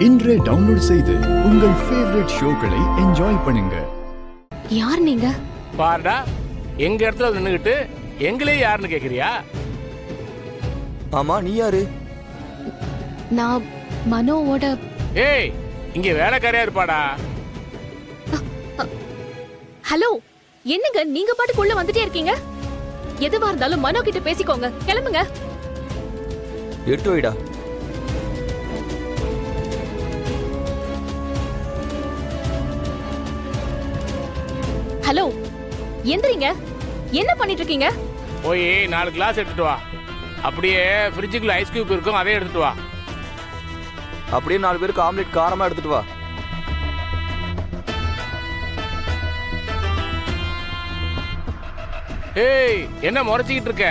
இன்றே டவுன்லோட் செய்து உங்கள் ஃபேவரட் ஷோக்களை என்ஜாய் பண்ணுங்க. யார் நீங்க? பாருடா, எங்க இடத்துல நின்னுகிட்டு எங்களே யாருன்னு கேக்குறியா? ஆமா, நீ யாரு? நான் மனோவோட. ஏய், இங்க வேலைக்காரியா இருப்பாடா. ஹலோ, என்னங்க நீங்க பாட்டுக்குள்ள வந்துட்டே இருக்கீங்க? எதுவா இருந்தாலும் மனோ கிட்ட பேசிக்கோங்க. கிளம்புங்க. எட்டு வைடா. ஹலோ, எந்திரிங்க. என்ன பண்ணிட்டு இருக்கீங்க? போய் 4 கிளாஸ் எடுத்துட்டு வா. அப்படியே ஃப்ரிட்ஜுக்குள்ள ஐஸ் கியூப் இருக்கும், அதே எடுத்துட்டு வா. அப்படியே 4 பேருக்கு ஆம்லெட் காரமா எடுத்துட்டு வா. ஏய், என்ன முறைச்சிக்கிட்டு இருக்க?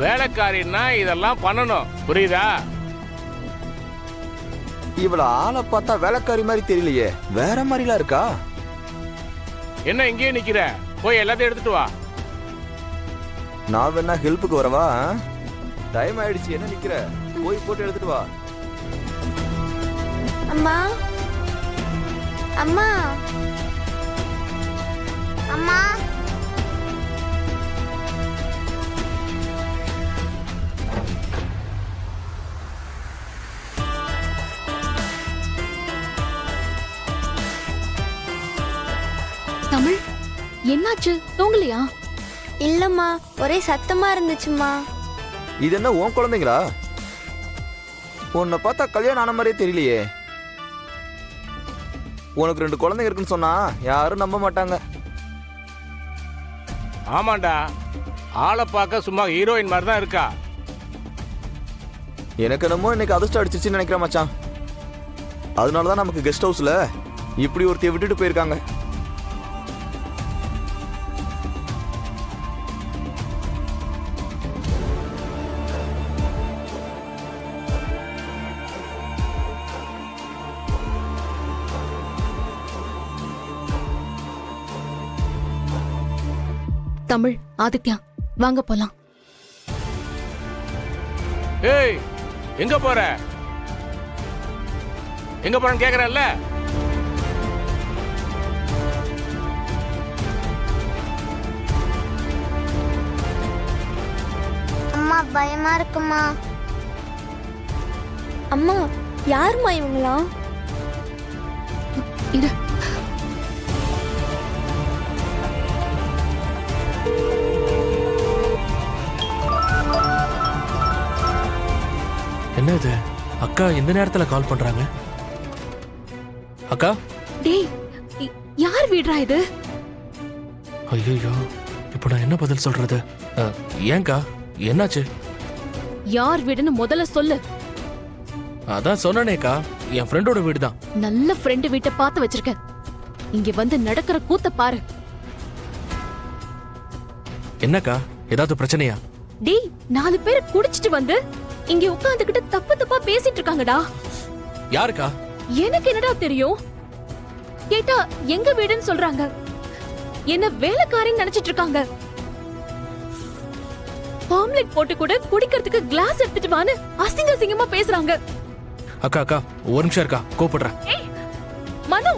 வேலைக்காரின்னா இதெல்லாம் பண்ணணும், புரியுதா? இவள ஆளை பார்த்தா வேலைக்காரி மாதிரி தெரியலையே, வேற மாதிரிலாம் இருக்கா? என்ன இங்கேயே நிக்கிற? போய் எல்லாத்தையும் எடுத்துட்டு வா. நான் வேணா ஹெல்ப்புக்கு வரவா? டைம் ஆயிடுச்சு, என்ன நிக்கிற? போய் போட்டு எடுத்துட்டு வா. அம்மா, அம்மா, அம்மா. தமிழ், என்னாச்சு? தூங்கலையா? இல்லம்மா, ஒரே சத்தமா இருந்துச்சுமா. இது என்ன உன் குழந்தைங்களா? உன்னை பார்த்தா கல்யாணம் ஆன மாதிரியே தெரியலையே. உனக்கு 2 குழந்தைங்க இருக்குன்னு சொன்னா யாரும் நம்ப மாட்டாங்க. ஆமாண்டா, ஆளை பார்க்க சும்மா ஹீரோயின் மாதிரி தான் இருக்கா. எனக்கு என்னமோ இன்னைக்கு அதிர்ஷ்டம் அடிச்சிருச்சுன்னு நினைக்கிறேன் மச்சான். அதனாலதான் நமக்கு கெஸ்ட் ஹவுஸ்ல இப்படி ஒருத்தைய விட்டுட்டு போயிருக்காங்க. தமிழ், ஆதித்யா, வாங்க போலாம். ஏய், எங்க போற? எங்க போறன்னு கேக்குறேன்ல. அம்மா, பயமா இருக்குமா. அம்மா, யாரும்மா இவங்களா? இரு. என்ன இது? அக்கா இந்த நேரத்துல கால் பண்றாங்க? அக்கா? டேய், யார் வீடுறா இது? ஐயோ, இப்போ நான் என்ன பதில் சொல்றது? ஏங்கா, என்னாச்சு? யார் வீடுன்னு முதல்ல சொல்லு. அதான் சொன்னனேக்கா, என் ஃப்ரெண்டோட வீடு தான். நல்ல ஃப்ரெண்டு வீட்டை பார்த்து வச்சிருக்க. இங்க வந்து நடக்கிற கூத்த பாரு. என்னக்கா, ஏதாவது பிரச்சனையா? டேய், 4 பேர் குடிச்சிட்டு வந்து இங்க உட்கார்ந்துகிட்டு தப்பு தப்பா பேசிட்டு இருக்காங்கடா. யாருக்கா? எனக்கு என்னடா தெரியும்? கேட்டா எங்க வீடுன்னு சொல்றாங்க. என்ன வேலைக்காரின்னு நினைச்சிட்டு இருக்காங்க. ஆம்லெட் போட்டு கூட குடிக்கிறதுக்கு கிளாஸ் எடுத்துட்டு வான்னு அசிங்க அசிங்கமா பேசுறாங்க. அக்கா அக்கா, ஒரு நிமிஷம் இருக்கா, கூப்பிடுறேன். ஏய் மனு,